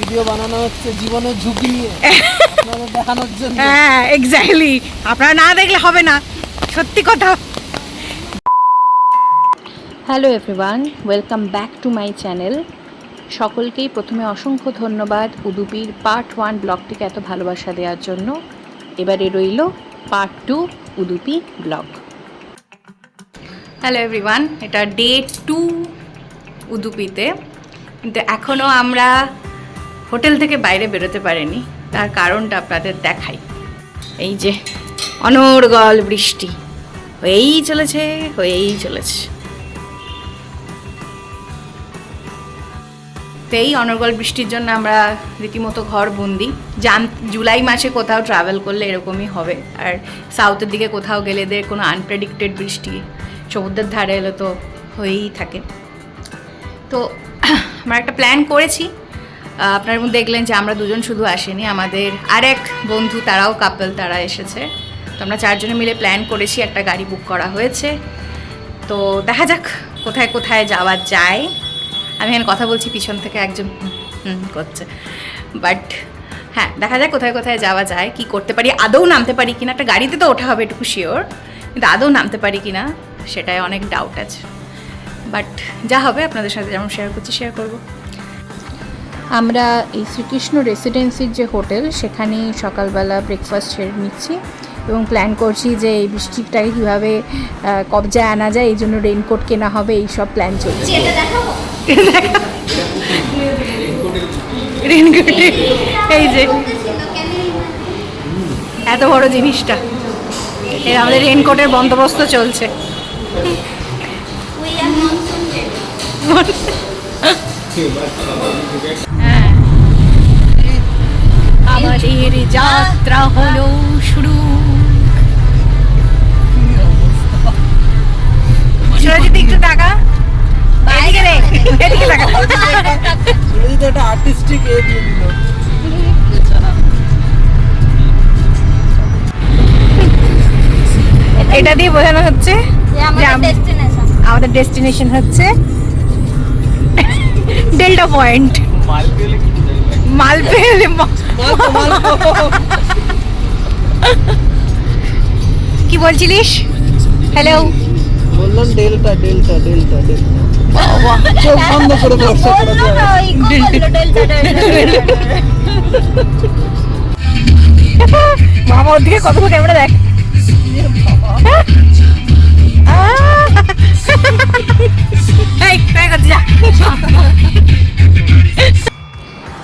Video বানানো হচ্ছে জীবনের ঝুঁকি নিয়ে দেখানোর জন্য। হ্যাঁ এক্স্যাক্টলি, আপনারা না দেখলে হবে না, সত্যি কথা। Hello everyone, welcome back to my channel. সকলকেই প্রথমে অসংখ্য ধন্যবাদ উদুপির পার্ট 1 ব্লগটিকে এত ভালোবাসা দেওয়ার জন্য। এবারে রইল part 2 Udupi blog. Hello everyone, এটা ডে 2 উদুপিতে, কিন্তু এখনও আমরা হোটেল থেকে বাইরে বেরোতে পারিনি। তার কারণটা আপনাদের দেখাই। এই যে অনর্গল বৃষ্টি হয়েই চলেছে। তো এই অনর্গল বৃষ্টির জন্য আমরা রীতিমতো ঘর বন্দি। জুলাই মাসে কোথাও ট্রাভেল করলে এরকমই হবে। আর সাউথের দিকে কোথাও গেলে এদের কোনো আনপ্রেডিক্টেড বৃষ্টি, সমুদ্রের ধারে এলে তো হয়েই থাকে। তো আমরা একটা প্ল্যান করেছি। আপনার মধ্যে দেখলেন যে আমরা দুজন শুধু আসেনি, আমাদের আরেক বন্ধু, তারাও কাপল, তারা এসেছে। তো আমরা চারজনে মিলে প্ল্যান করেছি, একটা গাড়ি বুক করা হয়েছে। তো দেখা যাক কোথায় কোথায় যাওয়া যায়। আমি এখানে কথা বলছি, পিছন থেকে একজন করছে, বাট হ্যাঁ দেখা যাক কোথায় কোথায় যাওয়া যায়, কি করতে পারি, আদৌ নামতে পারি কিনা। একটা গাড়িতে তো ওঠা হবে এটুকু শিওর, কিন্তু আদৌ নামতে পারি কিনা সেটাই অনেক ডাউট আছে। বাট যা হবে আপনাদের সাথে যেমন শেয়ার করছি শেয়ার করব। আমরা এই শ্রীকৃষ্ণ রেসিডেন্সির যে হোটেল, সেখানেই সকালবেলা ব্রেকফাস্ট সেরে নিচ্ছি এবং প্ল্যান করছি যে এই বৃষ্টিটাকে কীভাবে কবজায় আনা যায়। এই জন্য রেইনকোট কেনা হবে, এই সব প্ল্যান চলছে। রেইনকোটে এই যে এত বড় জিনিসটা, এর আমাদের রেইনকোটের বন্দোবস্ত চলছে। হ্যাঁ, আমাদের যাত্রা হলো শুরু। সুরজিৎ একটু টাকা এদিকে রে, এদিকে টাকা। সুরজিৎ একটা আর্টিস্টিক এ দিয়ে দিল। এটা দিয়ে বোঝানো হচ্ছে যে আমাদের ডেস্টিনেশন হচ্ছে ডেল্টা পয়েন্ট। মালপেল কি বলছিলিস? হ্যালো বললাম ডেল্টা ডেল্টা ডেল্টা ডেল্টা। চোখ বন্ধ করে বসে মামা ওর দিকে কতক্ষণ ক্যামেরা দেখ।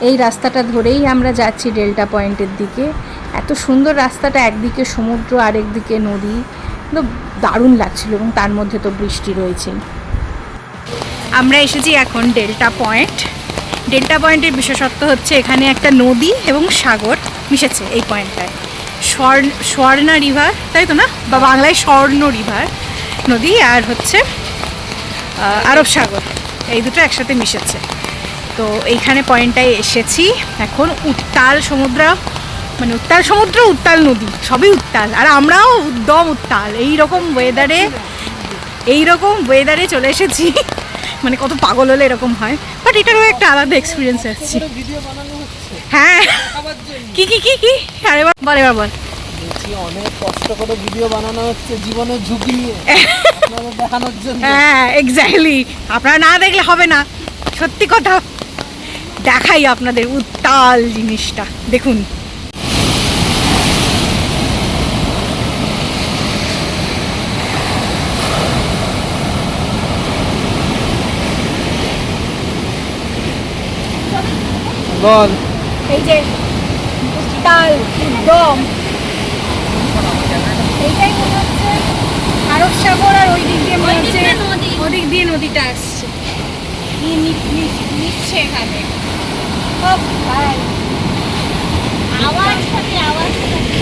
এই রাস্তাটা ধরেই আমরা যাচ্ছি ডেল্টা পয়েন্টের দিকে। এত সুন্দর রাস্তাটা, একদিকে সমুদ্র আরেক দিকে নদী, কিন্তু দারুণ লাগছিল। এবং তার মধ্যে তো বৃষ্টি রয়েছেই। আমরা এসেছি এখন ডেল্টা পয়েন্ট। ডেল্টা পয়েন্টের বিশেষত্ব হচ্ছে এখানে একটা নদী এবং সাগর মিশেছে এই পয়েন্টটায়। স্বর্ণা রিভার, তাই তো না, বা বাংলায় স্বর্ণ রিভার নদী, আর হচ্ছে আরব সাগর, এই দুটো একসাথে মিশেছে। তো এইখানে পয়েন্টটায় এসেছি। এখন উত্তাল সমুদ্র, মানে উত্তাল সমুদ্র, উত্তাল নদী, সবই উত্তাল, আর আমরাও উদ্যম উত্তাল। এইরকম ওয়েদারে চলে এসেছি। মানে কত পাগল হলে এরকম হয়, বাট এটারও একটা আলাদা এক্সপিরিয়েন্স আসছে। হ্যাঁ, কি কি কি কি আরে বল এবার বল। অনেক কষ্ট করে ভিডিও বানানো হচ্ছে জীবনের ঝুঁকি নিয়ে দেখানোর জন্য। হ্যাঁ এক্স্যাক্টলি, আপনারা না দেখলে হবে না, সত্যি কথা। দেখাই আপনাদের উত্তাল জিনিসটা, দেখুন। বল, এই যে উত্তাল একদম, এইটাই মনে হচ্ছে আরব সাগর, আর ওই দিক দিয়ে মনে হচ্ছে ওদিক দিয়ে নদীটা আসছে, নিচ্ছে এখানে। আওয়াজ থাকে, আওয়াজ থাকে।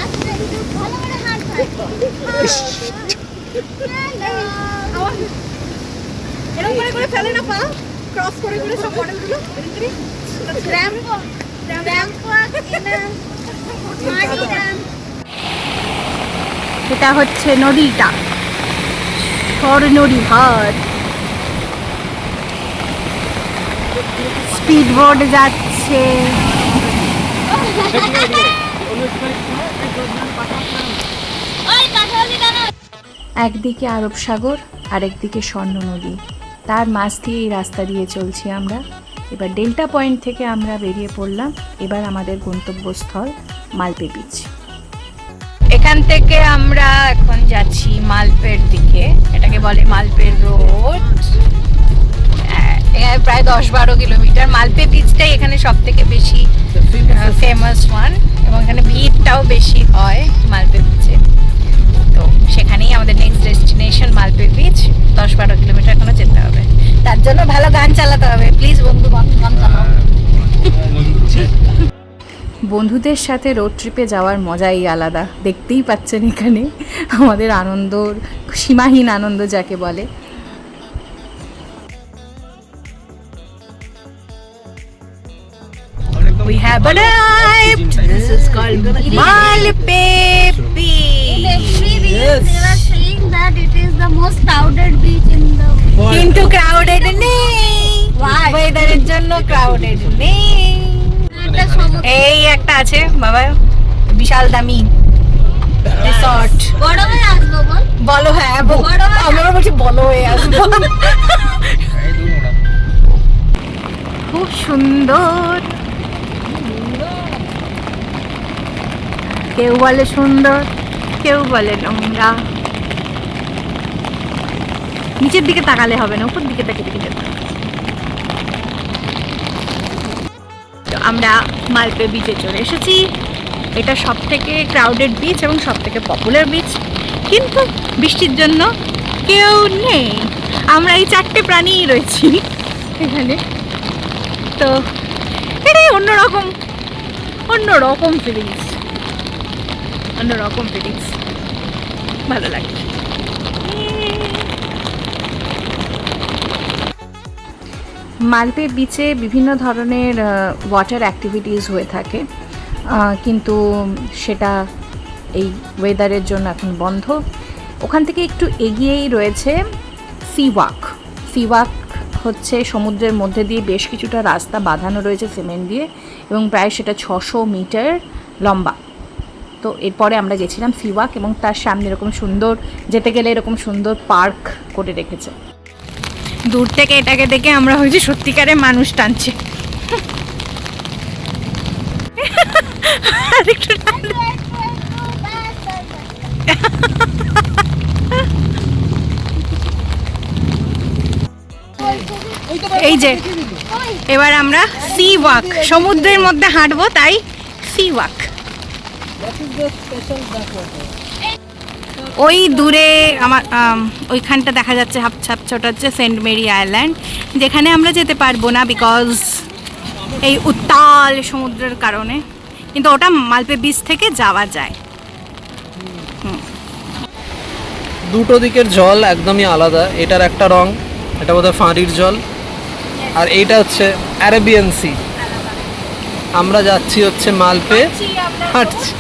আচ্ছা একটু ভালো করে হাত এরকম করে ফেলে না পা, ক্রস করে করে সব মডেলগুলো। এটা হচ্ছে নদীটা। স্বর্ণরী ঘাট, স্পিড বোট যাচ্ছে। ওই কাঁঠালি দানা একদিকে আরব সাগর আর একদিকে স্বর্ণ নদী, তার মাঝ দিয়ে এই রাস্তা দিয়ে চলছি আমরা। এবার ডেল্টা পয়েন্ট থেকে আমরা বেরিয়ে পড়লাম। এবার আমাদের গন্তব্যস্থল মালপে বিচ। এখান থেকে আমরা এখন যাচ্ছি মালপের দিকে, এটাকে বলে মালপের রোড। এখানে প্রায় 10-12 কিলোমিটার। মালপে বিচটাই এখানে সব থেকে বেশি ফেমাস ওয়ান, এবং এখানে ভিড়টাও বেশি হয় মালপে বিচে। তো সেখানেই আমাদের next destination Malpe beach. 10-12 kilometre এখনো যেতে হবে, তার জন্য ভালো গান চালাতে হবে। প্লিজ বন্ধু গান চালাও। বন্ধুদের সাথে রোড ট্রিপে যাওয়ার মজাই আলাদা। দেখতেই পাচ্ছেন এখানে আমাদের আনন্দর সীমাহীন আনন্দ যাকে বলে। We have arrived. This is called Malpe in every Beach. reel Yes. they are saying that it is the most crowded beach in the world. কিন্তু crowded নেই, Why? ওয়েদারের জন্য crowded নেই। একটা সমুদ্র এই একটা আছে বাবা, বিশাল দামি রিসর্ট। বড় হয়ে আসবো বল। বলো হ্যাঁ, বড় হয়ে আমরা বলছি বলো হয়ে আসবো। খুব সুন্দর, কেউ বলে সুন্দর, কেউ বলে নোংরা। নিচের দিকে তাকালে হবে না, উপর দিকে তাকিয়ে দিকে যেতে হবে। তো আমরা মালপে বিচে চলে এসেছি। এটা সব থেকে ক্রাউডেড বিচ এবং সব থেকে পপুলার বিচ, কিন্তু বৃষ্টির জন্য কেউ নেই। আমরা এই 4টে প্রাণীই রয়েছি এখানে। তো এটাই অন্যরকম ফিলিংস, ভালো লাগে। মালপে বিচে বিভিন্ন ধরনের ওয়াটার অ্যাক্টিভিটিস হয়ে থাকে, কিন্তু সেটা এই ওয়েদারের জন্য এখন বন্ধ। ওখান থেকে একটু এগিয়েই রয়েছে সি ওয়াক হচ্ছে সমুদ্রের মধ্যে দিয়ে বেশ কিছুটা রাস্তা বাঁধানো রয়েছে সিমেন্ট দিয়ে, এবং প্রায় সেটা 600 মিটার লম্বা। তো এরপরে আমরা গেছিলাম সি ওয়াক, এবং তার সামনে এরকম সুন্দর, যেতে গেলে এরকম সুন্দর পার্ক করে রেখেছে। দূর থেকে এটাকে দেখে আমরা হয়েছি সত্যিকারে মানুষ টানছে। আরেকটু টান। এই যে এবার আমরা সি ওয়াক, সমুদ্রের মধ্যে হাঁটবো, তাই sea walk. That is the special backwater. ওই দূরে আমার ওইখানটা দেখা যাচ্ছে হাপছা, ওটা হচ্ছে সেন্ট মেরি আইল্যান্ড, যেখানে আমরা যেতে পারবো না বিকজ এই উত্তাল সমুদ্রের কারণে, কিন্তু ওটা মালপে বিচ থেকে যাওয়া যায়। দুটো দিকের জল একদমই আলাদা। এটার একটা রং, এটা বোধহয় ফাঁড়ির জল, আর এইটা হচ্ছে অ্যারাবিয়ান সি। আমরা যাচ্ছি হচ্ছে মালপে, হাঁটছি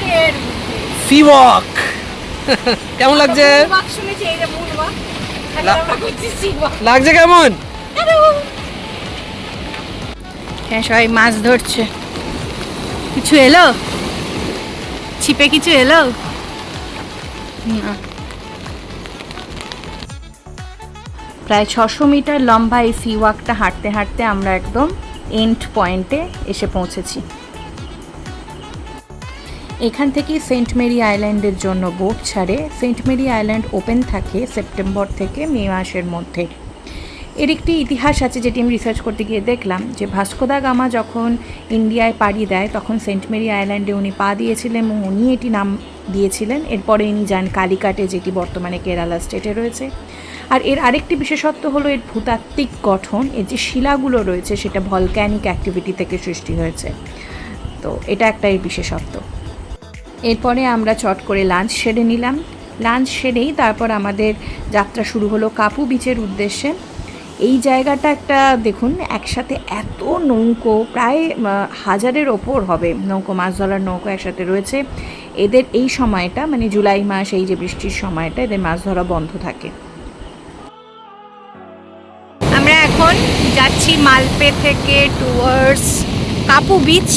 সি ওয়াক। কেমন লাগছে? লাগছে কেমন? হ্যাঁ, সবাই মাছ ধরছে। কিছু এলো ছিপে, কিছু এলো না। প্রায় 600 মিটার লম্বা এই সি ওয়াকটা হাঁটতে হাঁটতে আমরা একদম এন্ড পয়েন্টে এসে পৌঁছেছি। এখান থেকে সেন্ট মেরি আইল্যান্ডের জন্য বোট ছাড়ে। সেন্ট মেরি আইল্যান্ড ওপেন থাকে সেপ্টেম্বর থেকে মে মাসের মধ্যে। এর একটি ইতিহাস আছে যেটি আমি রিসার্চ করতে গিয়ে দেখলাম, যে ভাস্কো দা গামা যখন ইন্ডিয়ায় পাড়ি দেয় তখন সেন্ট মেরি আইল্যান্ডে উনি পা দিয়েছিলেন এবং উনি এটি নাম দিয়েছিলেন। এরপরে ইনি যান কালিকাটে, যেটি বর্তমানে কেরালা স্টেটে রয়েছে। আর এর আরেকটি বিশেষত্ব হলো এর ভূতাত্ত্বিক গঠন। এর যে শিলাগুলো রয়েছে সেটা ভলক্যানিক অ্যাক্টিভিটি থেকে সৃষ্টি হয়েছে। তো এটা একটা এর বিশেষত্ব। এরপরে আমরা চট করে লাঞ্চ সেরে নিলাম। লাঞ্চ সেরেই তারপর আমাদের যাত্রা শুরু হলো কাপু বিচের উদ্দেশ্যে। এই জায়গাটা একটা দেখুন, একসাথে এত নৌকো, প্রায় 1000-এর ওপর হবে নৌকো, মাছ ধরার নৌকো একসাথে রয়েছে। এদের এই সময়টা মানে জুলাই মাস, এই যে বৃষ্টির সময়টা, এদের মাছ ধরা বন্ধ থাকে। যাচ্ছি মালপে থেকে টুয়ার্ডস কাপু বিচ।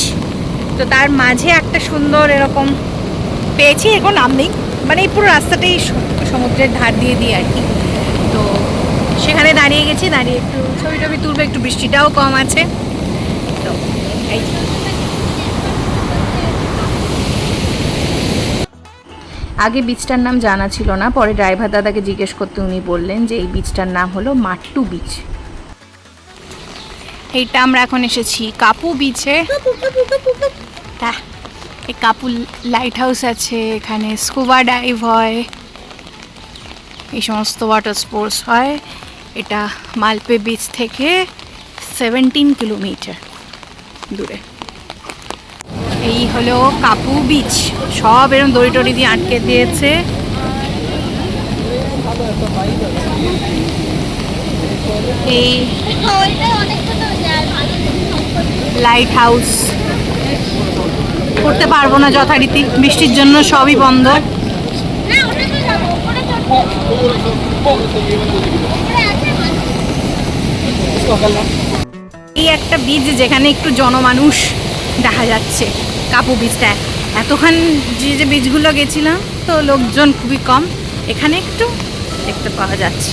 তো তার মাঝে একটা সুন্দর এরকম পেয়েছি, এখন নাম নেই, মানে এই পুরো রাস্তাটাই সমুদ্রের ধার দিয়ে দিয়ে আর কি। তো সেখানে দাঁড়িয়ে গেছি, দাঁড়িয়ে একটু ছবি টবি তুলবে, একটু বৃষ্টিটাও কম আছে। তো এই আগে বিচটার নাম জানা ছিল না, পরে ড্রাইভার দাদাকে জিজ্ঞেস করতে উনি বললেন যে এই বিচটার নাম হলো মাট্টু বিচ। এইটা আমরা এখন এসেছি কাপু বিচে। হ্যাঁ, এই কাপু লাইট হাউস আছে, এখানে স্কুবা ডাইভ হয়, এই সমস্ত ওয়াটার স্পোর্টস হয়। এটা মালপে বিচ থেকে 17 কিলোমিটার দূরে। এই হলো কাপু বিচ, সব এরকম দড়ি টড়ি দিয়ে আটকে দিয়েছে। এই ওইটা অনেকক্ষণ যায়, ভালো লাইট হাউস করতে পারবো না যথারীতি, বৃষ্টির জন্য সবই বন্ধ। না, ওটাতে যাবো, ওপরে চড়বো। ওপরে আছে মানুষ। এই একটা বিচ যেখানে একটু জনমানুষ দেখা যাচ্ছে, কাপু বিচটা। এতক্ষণ যে যে বিচগুলো গেছিলাম তো লোকজন খুবই কম, এখানে একটু দেখতে পাওয়া যাচ্ছে।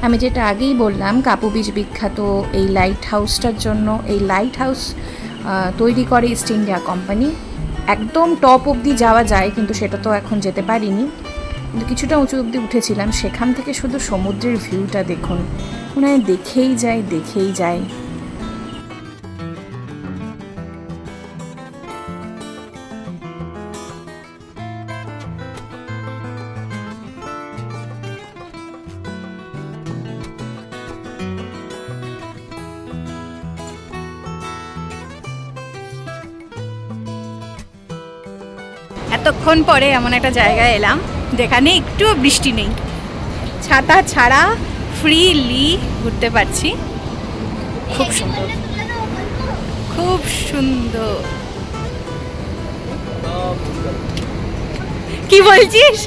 আমি যেটা আগেই বললাম, কাপু বিচ বিখ্যাত এই লাইট হাউসটার জন্য। এই লাইট হাউস তৈরি করে ইস্ট ইন্ডিয়া কোম্পানি। একদম টপ অবধি যাওয়া যায়, কিন্তু সেটা তো এখন যেতে পারিনি, কিন্তু কিছুটা উঁচু অবধি উঠেছিলাম। সেখান থেকে শুধু সমুদ্রের ভিউটা দেখুন, মনে হয় দেখেই যায় দেখেই যায়। এতক্ষণ পরে এমন একটা জায়গায় এলাম যেখানে একটুও বৃষ্টি নেই, ছাতা ছাড়া ফ্রিলি ঘুরতে পারছি। খুব সুন্দর, খুব সুন্দর। কি বলছিস?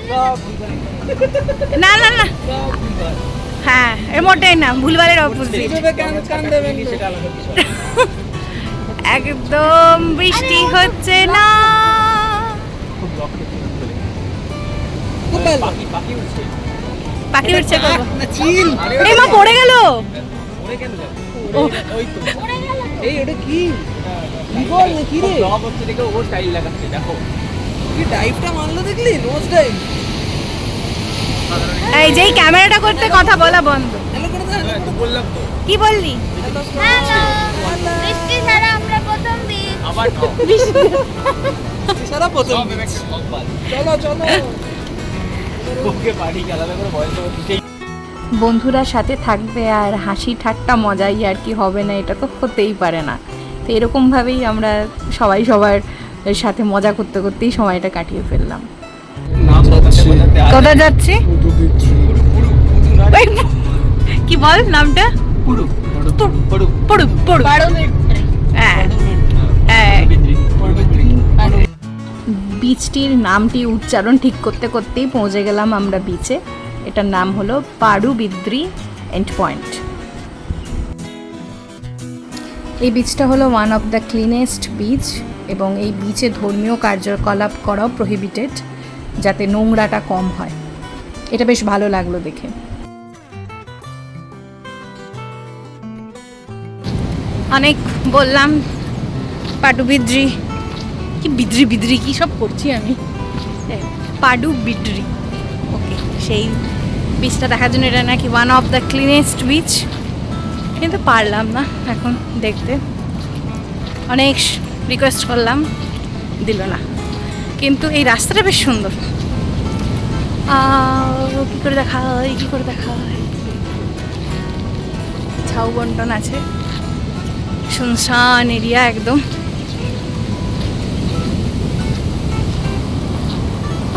না না না, হ্যাঁ এর মোটেই না, ভুলভালের অপোজিট। একদম বৃষ্টি হচ্ছে না। পাখি উঠছে, এই মা পড়ে গেল। এই ওটা কি বিবল নাকি রে? ব্লগ হচ্ছে দেখে ও স্টাইল লাগাচ্ছে, দেখো কি ডাইভটা মারলো দেখলি, নোজ ডাইভ। এই যেই ক্যামেরাটা করতে কথা বলা বন্ধ। হ্যালো করে দে, হ্যালো করে বললাম তো কি বললি? হ্যালো, বৃষ্টি ছাড়া আমরা প্রথম দিন। আবার দে। সারা প্রথম সব একটা কপাল চলো চলো। ওকে বাড়ি আলাদা করে বয়স দিতেই। বন্ধুরা সাথে থাকবে আর হাসি ঠাট্টা মজাই আর কি হবে না, এটা তো হতেই পারে না। তো এরকমভাবেই আমরা সবাই সবার সাথে মজা করতে করতেই সময়টা কাটিয়ে ফেললাম। কোথায় যাচ্ছি? ওই, কি বল নামটা? পুরু পড়ু পড়ু পড়ু। হ্যাঁ হ্যাঁ, বিচটির নামটি উচ্চারণ ঠিক করতে করতেই পৌঁছে গেলাম আমরা বিচে। এটার নাম হলো পাডুবিদ্রি এন্ড পয়েন্ট। এই বিচটা হলো one of the cleanest beach, এবং এই বিচে ধর্মীয় কার্যকলাপ করাও প্রহিবিটেড, যাতে নোংরাটা কম হয়। এটা বেশ ভালো লাগলো দেখে। অনেক বললাম পাডুবিদ্রি, কি বিদ্রি বিদ্রি কি সব করছি আমি, পাডুবিদ্রি। ওকে, সেই বিচটা দেখার জন্য এটা নাকি one of the cleanest beach, কিন্তু পারলাম না এখন দেখতে। অনেক রিকোয়েস্ট করলাম, দিল না। কিন্তু এই রাস্তাটা বেশ সুন্দর। কী করে দেখায়, কী করে দেখায়, ঝাউ বন্টন আছে, শুনশান এরিয়া একদম।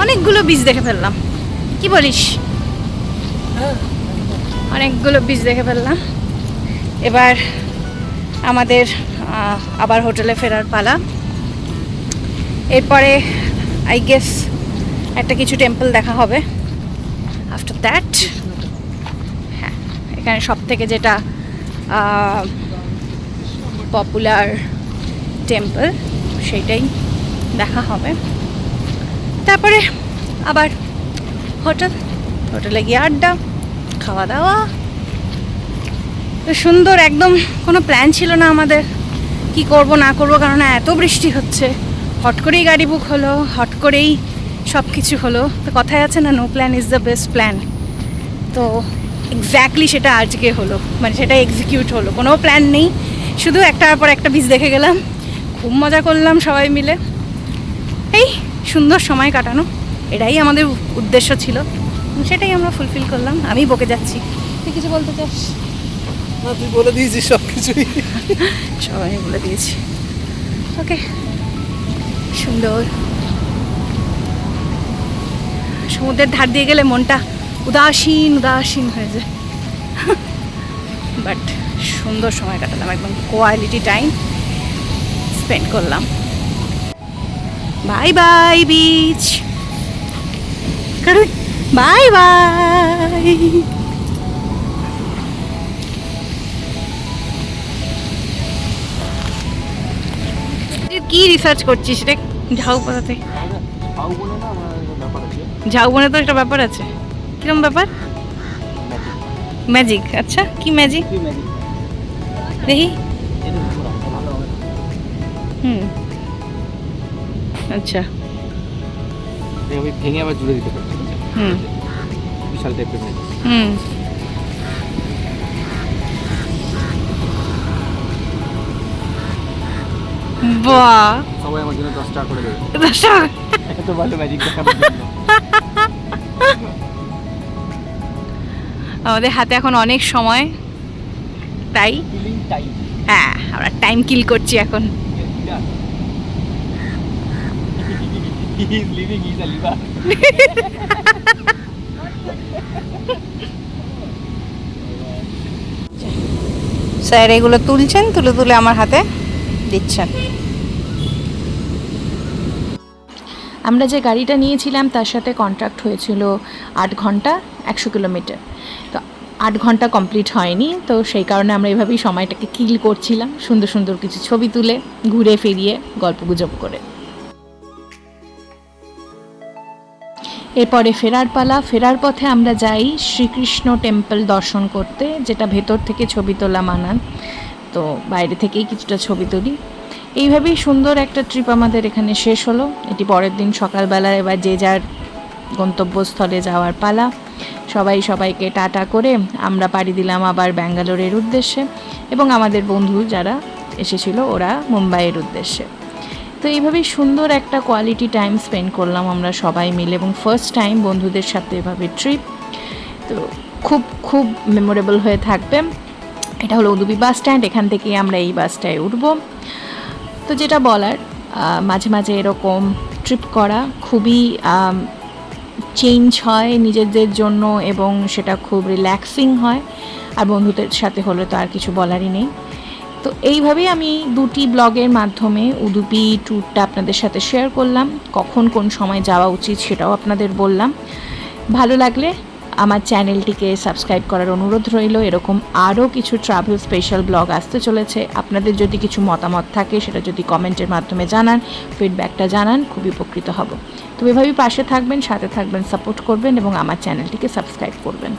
অনেকগুলো বীজ দেখে ফেললাম, কি বলিস? অনেকগুলো বীজ দেখে ফেললাম। এবার আমাদের আবার হোটেলে ফেরার পালা। এরপরে আই গেস একটা কিছু টেম্পল দেখা হবে। আফটার দ্যাট, হ্যাঁ এখানে সব থেকে যেটা পপুলার টেম্পল সেইটাই দেখা হবে। তারপরে আবার হোটেলে গিয়ে আড্ডা, খাওয়া দাওয়া। তো সুন্দর, একদম কোনো প্ল্যান ছিল না আমাদের কি করব না করব, কারণ এত বৃষ্টি হচ্ছে। হট করেই গাড়ি বুক হলো, হট করেই সব কিছু হলো। তো কথায় আছে না, no plan is the best plan. তো এক্স্যাক্টলি সেটা আজকে হলো, মানে সেটা এক্সিকিউট হলো। কোনো প্ল্যান নেই, শুধু একটার পর একটা বীজ দেখে গেলাম, খুব মজা করলাম সবাই মিলে। এই সুন্দর সময় কাটানো, এটাই আমাদের উদ্দেশ্য ছিল, সেটাই আমরা ফুলফিল করলাম। আমি বকে যাচ্ছি, তুই কিছু বলতে চাস? না, তুই বলে দিয়েছিস সব কিছুই। সবাই বলে দিয়েছি। ওকে, সুন্দর সমুদ্রের ধার দিয়ে গেলে মনটা উদাসীন উদাসীন হয়ে যায়। বাট সুন্দর সময় কাটালাম, একদম কোয়ালিটি টাইম স্পেন্ড করলাম। Bye bye beach, bye bye. কি রিসার্চ করছিস রে ঝাউবনাতে? ঝাউবনে না আমার ব্যাপার আছে। ঝাউবনে তো একটা ব্যাপার আছে। কিরকম ব্যাপার? ম্যাজিক। আচ্ছা, কি ম্যাজিক কি ম্যাজিক? দেখি। এটা ভালো হবে। আচ্ছা। আমি ভেঙে আবার জুড়ে দিতে পারি। হুম বিশাল টাইপের ম্যাজিক। হুম বাহ, সবাই আমার জন্য 10 টাকা করে দেবে। দর্শক এত ভালো ম্যাজিক দেখানোর জন্য। আমাদের হাতে এখন অনেক সময়, তাই ফিলিং টাইম। হ্যাঁ আমরা টাইম কিল করছি এখন। He is living, he is a liver. Sir এগুলো তুলছেন, তুলে তুলে আমার হাতে দিচ্ছেন। আমরা যে গাড়িটা নিয়েছিলাম তার সাথে কন্ট্রাক্ট হয়েছিল 8 ঘন্টা 100 কিলোমিটার। তো 8 ঘন্টা কমপ্লিট হয়নি, তো সেই কারণে আমরা এভাবেই সময়টাকে কিল করছিলাম, সুন্দর সুন্দর কিছু ছবি তুলে, ঘুরে ফিরিয়ে, গল্পগুজব করে। এরপরে ফেরার পালা। ফেরার পথে আমরা যাই শ্রীকৃষ্ণ টেম্পল দর্শন করতে, যেটা ভেতর থেকে ছবি তোলা মানান, তো বাইরে থেকেই কিছুটা ছবি তুলি। এইভাবেই সুন্দর একটা ট্রিপ আমাদের এখানে শেষ হলো। এটি পরের দিন সকালবেলা এবার যে যার গন্তব্যস্থলে যাওয়ার পালা। সবাই সবাইকে টাটা করে আমরা পাড়ি দিলাম আবার ব্যাঙ্গালোরের উদ্দেশ্যে, এবং আমাদের বন্ধু যারা এসেছিল ওরা মুম্বাইয়ের উদ্দেশ্যে। তো এইভাবেই সুন্দর একটা কোয়ালিটি টাইম স্পেন্ড করলাম আমরা সবাই মিলে, এবং ফার্স্ট টাইম বন্ধুদের সাথে এভাবে ট্রিপ। তো খুব খুব মেমোরেবল হয়ে থাকবে। এটা হলো উদুপি বাস স্ট্যান্ড, এখান থেকে আমরা এই বাসটায় উঠবো। তো যেটা বলার, মাঝে মাঝে এরকম ট্রিপ করা খুবই চেঞ্জ হয় নিজেদের জন্য, এবং সেটা খুব রিল্যাক্সিং হয়। আর বন্ধুদের সাথে হলে তো আর কিছু বলারই নেই। তো এইভাবেই আমি 2টি ব্লগের মাধ্যমে উদুপি ট্যুরটা আপনাদের সাথে শেয়ার করলাম। কখন কোন সময় যাওয়া উচিত সেটাও আপনাদের বললাম। ভালো লাগলে আমার চ্যানেলটিকে সাবস্ক্রাইব করার অনুরোধ রইল। এরকম আরও কিছু ট্রাভেল স্পেশাল ব্লগ আসতে চলেছে। আপনাদের যদি কিছু মতামত থাকে সেটা যদি কমেন্টের মাধ্যমে জানান, ফিডব্যাকটা জানান, খুবই উপকৃত হব। তো এভাবেই পাশে থাকবেন, সাথে থাকবেন, সাপোর্ট করবেন এবং আমার চ্যানেলটিকে সাবস্ক্রাইব করবেন।